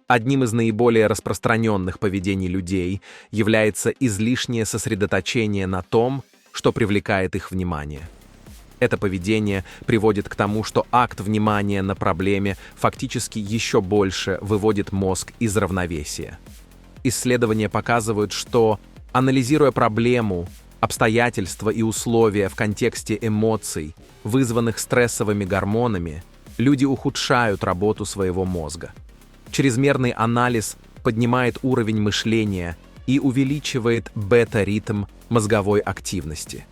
Одним из наиболее распространенных поведений людей является излишнее сосредоточение на том, что привлекает их внимание. Это поведение приводит к тому, что акт внимания на проблеме фактически еще больше выводит мозг из равновесия. Исследования показывают, что, анализируя проблему, обстоятельства и условия в контексте эмоций, вызванных стрессовыми гормонами, люди ухудшают работу своего мозга. Чрезмерный анализ поднимает уровень мышления и увеличивает бета-ритм мозговой активности.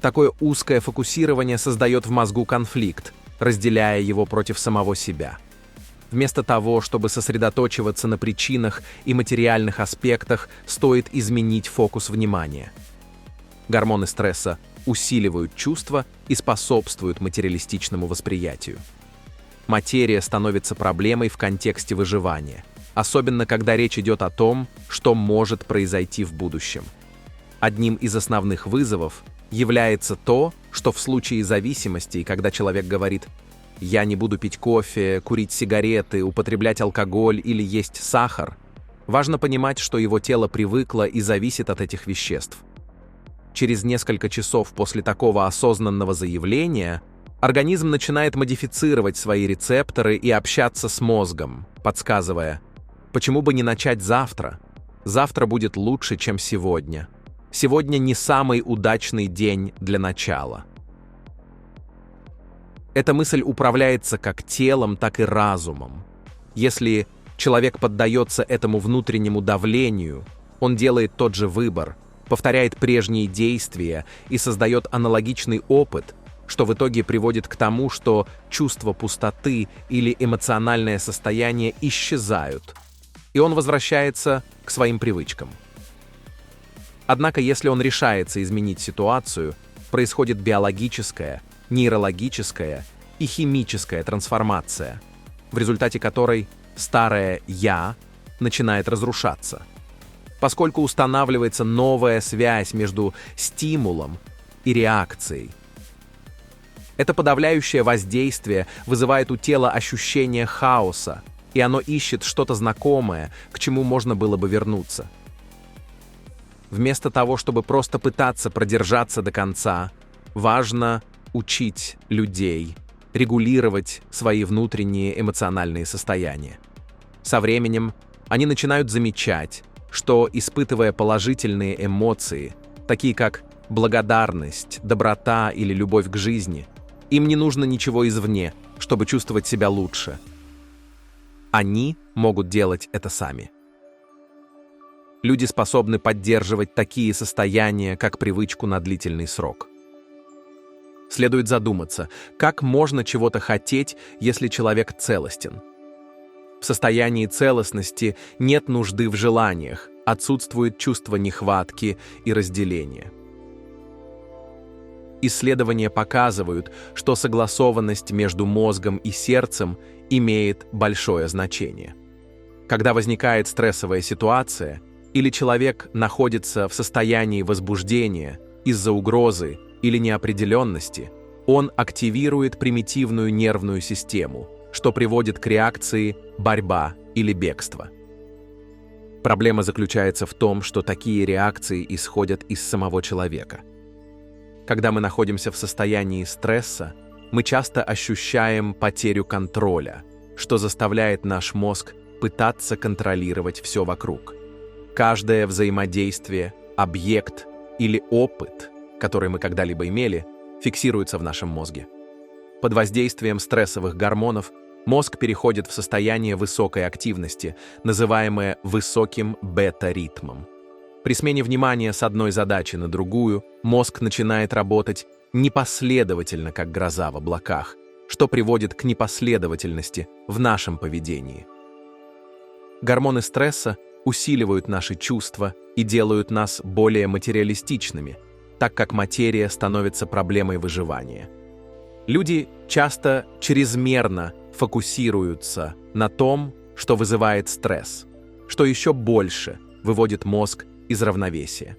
Такое узкое фокусирование создает в мозгу конфликт, разделяя его против самого себя. Вместо того, чтобы сосредоточиваться на причинах и материальных аспектах, стоит изменить фокус внимания. Гормоны стресса усиливают чувства и способствуют материалистичному восприятию. Материя становится проблемой в контексте выживания, особенно когда речь идет о том, что может произойти в будущем. Одним из основных вызовов является то, что в случае зависимости, когда человек говорит «я не буду пить кофе, курить сигареты, употреблять алкоголь или есть сахар», важно понимать, что его тело привыкло и зависит от этих веществ. Через несколько часов после такого осознанного заявления организм начинает модифицировать свои рецепторы и общаться с мозгом, подсказывая «почему бы не начать завтра? Завтра будет лучше, чем сегодня. Сегодня не самый удачный день для начала». Эта мысль управляется как телом, так и разумом. Если человек поддается этому внутреннему давлению, он делает тот же выбор, повторяет прежние действия и создает аналогичный опыт, что в итоге приводит к тому, что чувство пустоты или эмоциональное состояние исчезают, и он возвращается к своим привычкам. Однако, если он решается изменить ситуацию, происходит биологическая, нейрологическая и химическая трансформация, в результате которой старое «я» начинает разрушаться, поскольку устанавливается новая связь между стимулом и реакцией. Это подавляющее воздействие вызывает у тела ощущение хаоса, и оно ищет что-то знакомое, к чему можно было бы вернуться. Вместо того, чтобы просто пытаться продержаться до конца, важно учить людей регулировать свои внутренние эмоциональные состояния. Со временем они начинают замечать, что, испытывая положительные эмоции, такие как благодарность, доброта или любовь к жизни, им не нужно ничего извне, чтобы чувствовать себя лучше. Они могут делать это сами. Люди способны поддерживать такие состояния, как привычку на длительный срок. Следует задуматься, как можно чего-то хотеть, если человек целостен. В состоянии целостности нет нужды в желаниях, отсутствует чувство нехватки и разделения. Исследования показывают, что согласованность между мозгом и сердцем имеет большое значение. Когда возникает стрессовая ситуация, или человек находится в состоянии возбуждения из-за угрозы или неопределенности, он активирует примитивную нервную систему, что приводит к реакции «борьба» или «бегство». Проблема заключается в том, что такие реакции исходят из самого человека. Когда мы находимся в состоянии стресса, мы часто ощущаем потерю контроля, что заставляет наш мозг пытаться контролировать все вокруг. Каждое взаимодействие, объект или опыт, который мы когда-либо имели, фиксируется в нашем мозге. Под воздействием стрессовых гормонов мозг переходит в состояние высокой активности, называемое высоким бета-ритмом. При смене внимания с одной задачи на другую мозг начинает работать непоследовательно, как гроза в облаках, что приводит к непоследовательности в нашем поведении. Гормоны стресса усиливают наши чувства и делают нас более материалистичными, так как материя становится проблемой выживания. Люди часто чрезмерно фокусируются на том, что вызывает стресс, что еще больше выводит мозг из равновесия.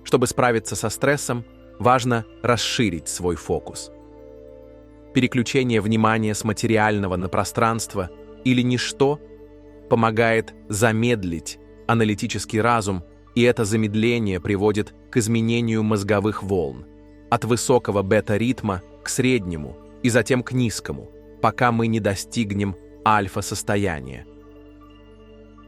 Чтобы справиться со стрессом, важно расширить свой фокус. Переключение внимания с материального на пространство или ничто помогает замедлить аналитический разум, и это замедление приводит к изменению мозговых волн от высокого бета-ритма к среднему и затем к низкому, пока мы не достигнем альфа-состояния.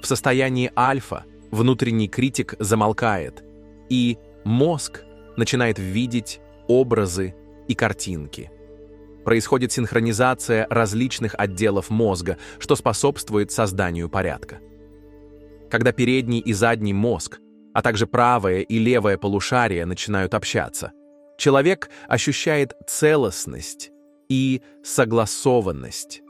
В состоянии альфа внутренний критик замолкает, и мозг начинает видеть образы и картинки. Происходит синхронизация различных отделов мозга, что способствует созданию порядка. Когда передний и задний мозг, а также правое и левое полушария начинают общаться, человек ощущает целостность и согласованность.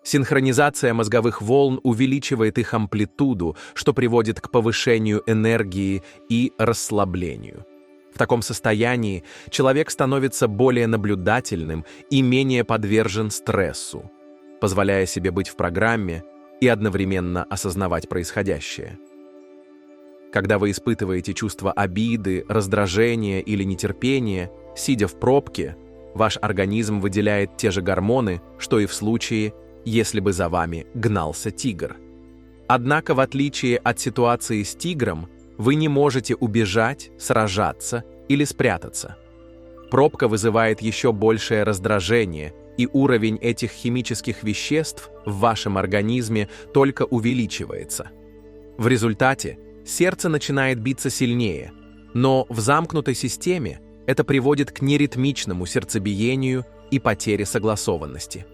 Синхронизация мозговых волн увеличивает их амплитуду, что приводит к повышению энергии и расслаблению. В таком состоянии человек становится более наблюдательным и менее подвержен стрессу, позволяя себе быть в программе и одновременно осознавать происходящее. Когда вы испытываете чувство обиды, раздражения или нетерпения, сидя в пробке, ваш организм выделяет те же гормоны, что и в случае, если бы за вами гнался тигр. Однако, в отличие от ситуации с тигром, вы не можете убежать, сражаться или спрятаться. Пробка вызывает еще большее раздражение, и уровень этих химических веществ в вашем организме только увеличивается. В результате сердце начинает биться сильнее, но в замкнутой системе это приводит к неритмичному сердцебиению и потере согласованности.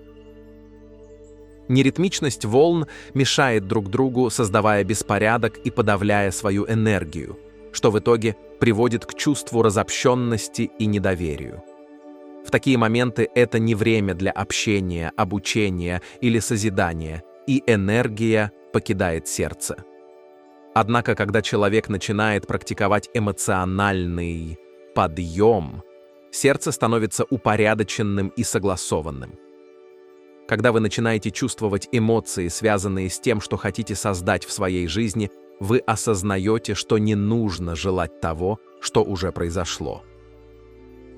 Неритмичность волн мешает друг другу, создавая беспорядок и подавляя свою энергию, что в итоге приводит к чувству разобщенности и недоверию. В такие моменты это не время для общения, обучения или созидания, и энергия покидает сердце. Однако, когда человек начинает практиковать эмоциональный подъем, сердце становится упорядоченным и согласованным. Когда вы начинаете чувствовать эмоции, связанные с тем, что хотите создать в своей жизни, вы осознаете, что не нужно желать того, что уже произошло.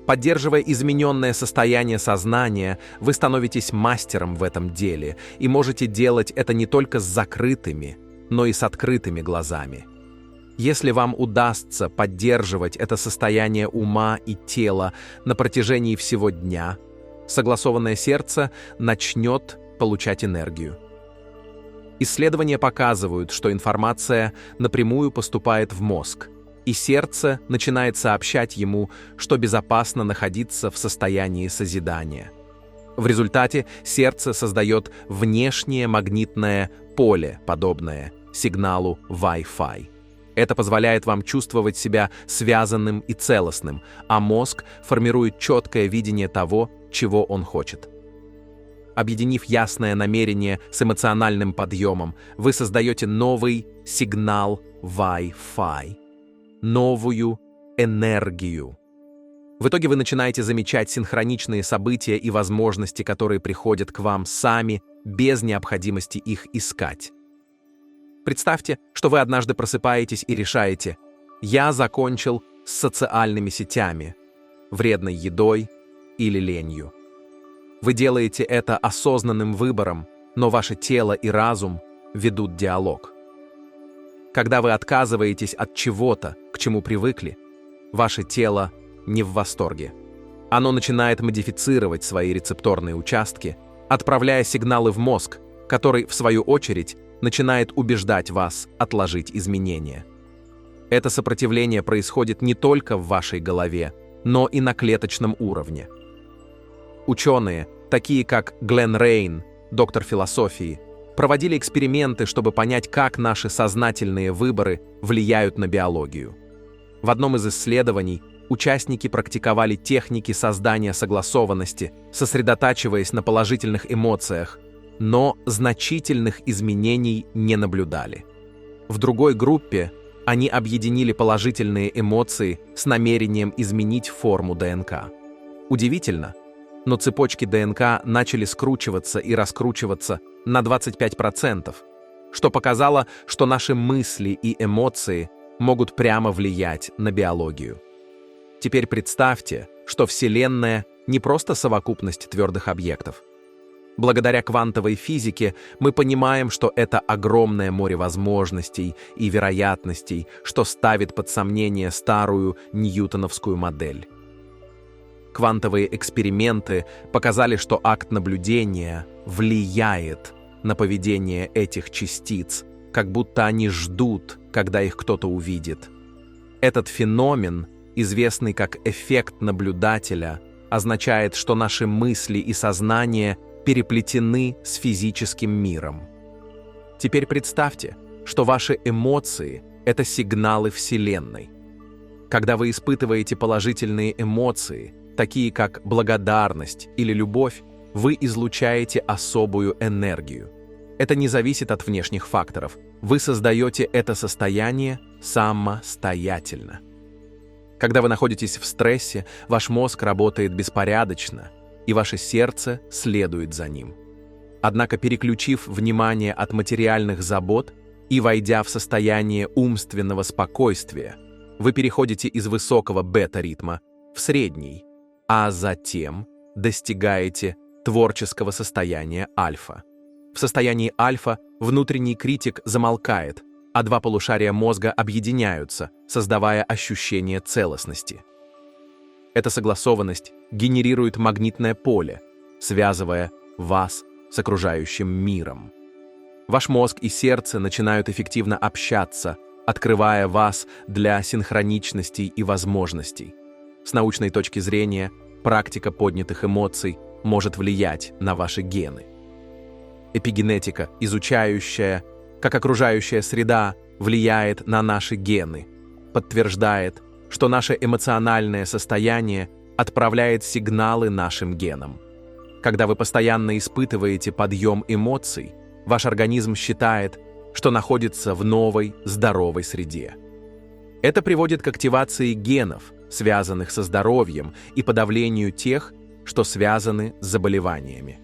Поддерживая измененное состояние сознания, вы становитесь мастером в этом деле и можете делать это не только с закрытыми, но и с открытыми глазами. Если вам удастся поддерживать это состояние ума и тела на протяжении всего дня, согласованное сердце начнет получать энергию. Исследования показывают, что информация напрямую поступает в мозг, и сердце начинает сообщать ему, что безопасно находиться в состоянии созидания. В результате сердце создает внешнее магнитное поле, подобное сигналу Wi-Fi. Это позволяет вам чувствовать себя связанным и целостным, а мозг формирует четкое видение того, чего он хочет. Объединив ясное намерение с эмоциональным подъемом, вы создаете новый сигнал Wi-Fi, новую энергию. В итоге вы начинаете замечать синхроничные события и возможности, которые приходят к вам сами, без необходимости их искать. Представьте, что вы однажды просыпаетесь и решаете: «Я закончил с социальными сетями, вредной едой или ленью». Вы делаете это осознанным выбором, но ваше тело и разум ведут диалог. Когда вы отказываетесь от чего-то, к чему привыкли, ваше тело не в восторге. Оно начинает модифицировать свои рецепторные участки, отправляя сигналы в мозг, который, в свою очередь, начинает убеждать вас отложить изменения. Это сопротивление происходит не только в вашей голове, но и на клеточном уровне. Ученые, такие как Глен Рейн, доктор философии, проводили эксперименты, чтобы понять, как наши сознательные выборы влияют на биологию. В одном из исследований участники практиковали техники создания согласованности, сосредотачиваясь на положительных эмоциях, но значительных изменений не наблюдали. В другой группе они объединили положительные эмоции с намерением изменить форму ДНК. Удивительно, но цепочки ДНК начали скручиваться и раскручиваться на 25%, что показало, что наши мысли и эмоции могут прямо влиять на биологию. Теперь представьте, что Вселенная не просто совокупность твердых объектов. Благодаря квантовой физике мы понимаем, что это огромное море возможностей и вероятностей, что ставит под сомнение старую ньютоновскую модель. Квантовые эксперименты показали, что акт наблюдения влияет на поведение этих частиц, как будто они ждут, когда их кто-то увидит. Этот феномен, известный как эффект наблюдателя, означает, что наши мысли и сознание переплетены с физическим миром. Теперь представьте, что ваши эмоции – это сигналы Вселенной. Когда вы испытываете положительные эмоции, такие как благодарность или любовь, вы излучаете особую энергию. Это не зависит от внешних факторов. Вы создаете это состояние самостоятельно. Когда вы находитесь в стрессе, ваш мозг работает беспорядочно, и ваше сердце следует за ним. Однако, переключив внимание от материальных забот и войдя в состояние умственного спокойствия, вы переходите из высокого бета-ритма в средний, а затем достигаете творческого состояния альфа. В состоянии альфа внутренний критик замолкает, а два полушария мозга объединяются, создавая ощущение целостности. Эта согласованность генерирует магнитное поле, связывая вас с окружающим миром. Ваш мозг и сердце начинают эффективно общаться, открывая вас для синхроничностей и возможностей. С научной точки зрения, практика поднятых эмоций может влиять на ваши гены. Эпигенетика, изучающая, как окружающая среда влияет на наши гены, подтверждает, что наше эмоциональное состояние отправляет сигналы нашим генам. Когда вы постоянно испытываете подъем эмоций, ваш организм считает, что находится в новой, здоровой среде. Это приводит к активации генов, связанных со здоровьем, и подавлению тех, что связаны с заболеваниями.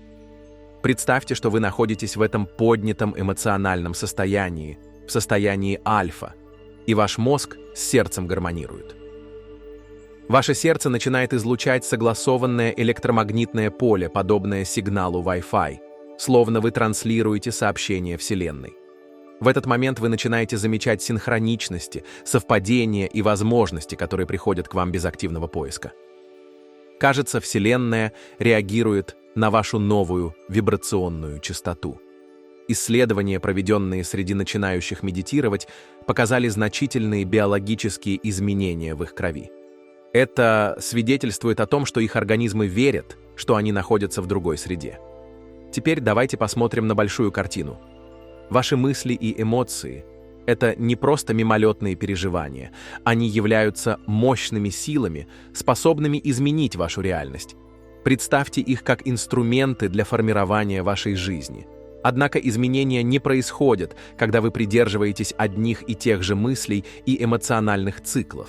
Представьте, что вы находитесь в этом поднятом эмоциональном состоянии, в состоянии альфа, и ваш мозг с сердцем гармонирует. Ваше сердце начинает излучать согласованное электромагнитное поле, подобное сигналу Wi-Fi, словно вы транслируете сообщение Вселенной. В этот момент вы начинаете замечать синхроничности, совпадения и возможности, которые приходят к вам без активного поиска. Кажется, Вселенная реагирует на вашу новую вибрационную частоту. Исследования, проведенные среди начинающих медитировать, показали значительные биологические изменения в их крови. Это свидетельствует о том, что их организмы верят, что они находятся в другой среде. Теперь давайте посмотрим на большую картину. Ваши мысли и эмоции – это не просто мимолетные переживания, они являются мощными силами, способными изменить вашу реальность. Представьте их как инструменты для формирования вашей жизни. Однако изменения не происходят, когда вы придерживаетесь одних и тех же мыслей и эмоциональных циклов.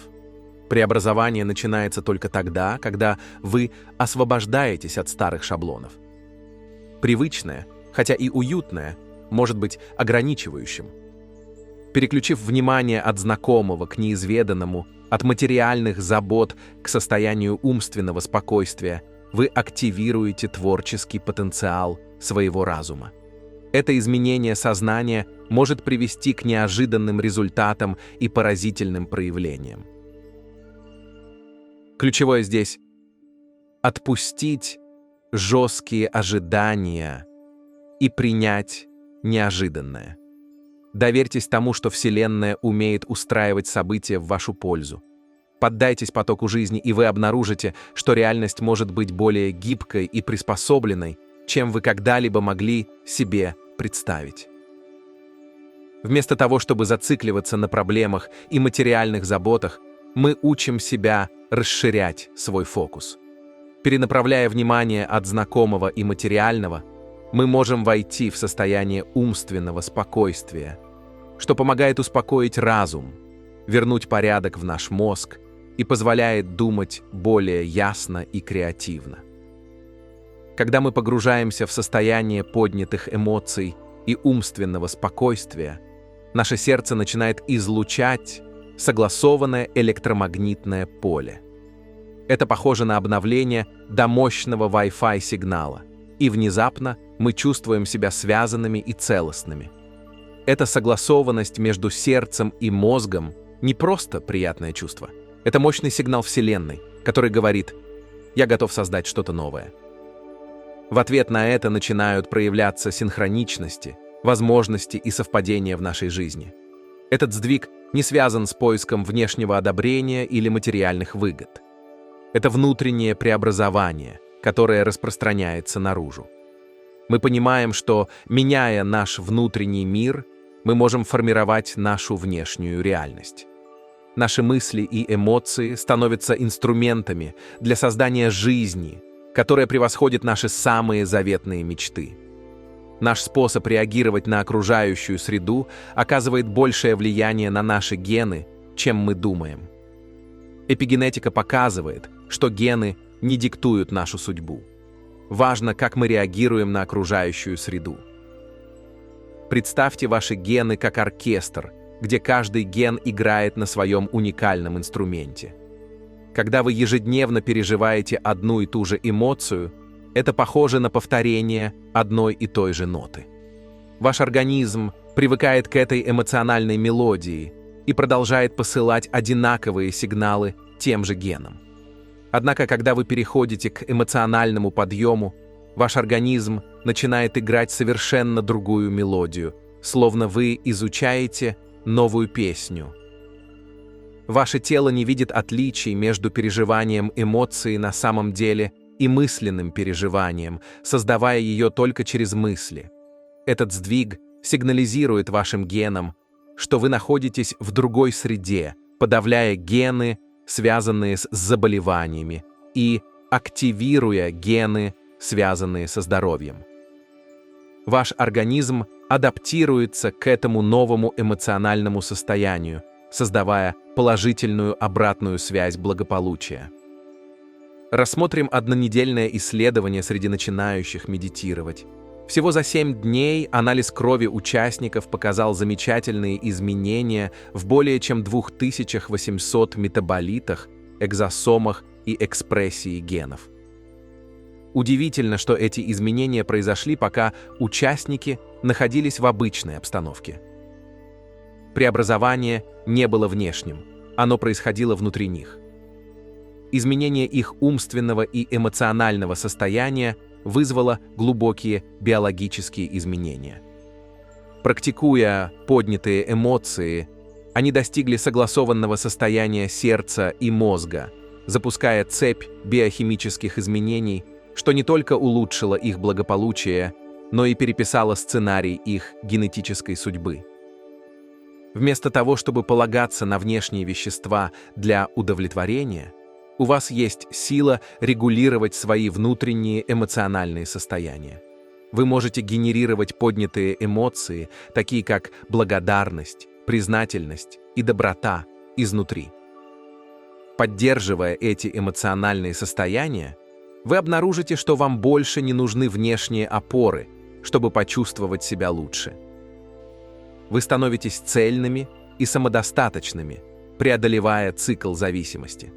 Преобразование начинается только тогда, когда вы освобождаетесь от старых шаблонов. Привычное, хотя и уютное, может быть ограничивающим. Переключив внимание от знакомого к неизведанному, от материальных забот к состоянию умственного спокойствия, вы активируете творческий потенциал своего разума. Это изменение сознания может привести к неожиданным результатам и поразительным проявлениям. Ключевое здесь – отпустить жесткие ожидания и принять неожиданное. Доверьтесь тому, что Вселенная умеет устраивать события в вашу пользу. Поддайтесь потоку жизни, и вы обнаружите, что реальность может быть более гибкой и приспособленной, чем вы когда-либо могли себе представить. Вместо того, чтобы зацикливаться на проблемах и материальных заботах, мы учим себя расширять свой фокус. Перенаправляя внимание от знакомого и материального, мы можем войти в состояние умственного спокойствия, что помогает успокоить разум, вернуть порядок в наш мозг и позволяет думать более ясно и креативно. Когда мы погружаемся в состояние поднятых эмоций и умственного спокойствия, наше сердце начинает излучать согласованное электромагнитное поле. Это похоже на обновление до мощного Wi-Fi сигнала. и внезапно мы чувствуем себя связанными и целостными. Эта согласованность между сердцем и мозгом не просто приятное чувство. Это мощный сигнал Вселенной, который говорит: «Я готов создать что-то новое». В ответ на это начинают проявляться синхроничности, возможности и совпадения в нашей жизни. Этот сдвиг не связан с поиском внешнего одобрения или материальных выгод. Это внутреннее преобразование, которое распространяется наружу. Мы понимаем, что, меняя наш внутренний мир, мы можем формировать нашу внешнюю реальность. Наши мысли и эмоции становятся инструментами для создания жизни, которая превосходит наши самые заветные мечты. Наш способ реагировать на окружающую среду оказывает большее влияние на наши гены, чем мы думаем. Эпигенетика показывает, что гены не диктуют нашу судьбу. Важно, как мы реагируем на окружающую среду. Представьте ваши гены как оркестр, где каждый ген играет на своем уникальном инструменте. Когда вы ежедневно переживаете одну и ту же эмоцию, это похоже на повторение одной и той же ноты. Ваш организм привыкает к этой эмоциональной мелодии и продолжает посылать одинаковые сигналы тем же генам. Однако, когда вы переходите к эмоциональному подъему, ваш организм начинает играть совершенно другую мелодию, словно вы изучаете новую песню. Ваше тело не видит отличий между переживанием эмоции на самом деле и мысленным переживанием, создавая ее только через мысли. Этот сдвиг сигнализирует вашим генам, что вы находитесь в другой среде, подавляя гены, связанные с заболеваниями, и активируя гены, связанные со здоровьем. Ваш организм адаптируется к этому новому эмоциональному состоянию, создавая положительную обратную связь благополучия. Рассмотрим однонедельное исследование среди начинающих медитировать. Всего за 7 дней анализ крови участников показал замечательные изменения в более чем 2800 метаболитах, экзосомах и экспрессии генов. Удивительно, что эти изменения произошли, пока участники находились в обычной обстановке. Преобразование не было внешним, оно происходило внутри них. Изменение их умственного и эмоционального состояния вызвало глубокие биологические изменения. Практикуя поднятые эмоции, они достигли согласованного состояния сердца и мозга, запуская цепь биохимических изменений, что не только улучшило их благополучие, но и переписало сценарий их генетической судьбы. Вместо того, чтобы полагаться на внешние вещества для удовлетворения, у вас есть сила регулировать свои внутренние эмоциональные состояния. Вы можете генерировать поднятые эмоции, такие как благодарность, признательность и доброта, изнутри. Поддерживая эти эмоциональные состояния, вы обнаружите, что вам больше не нужны внешние опоры, чтобы почувствовать себя лучше. Вы становитесь цельными и самодостаточными, преодолевая цикл зависимости.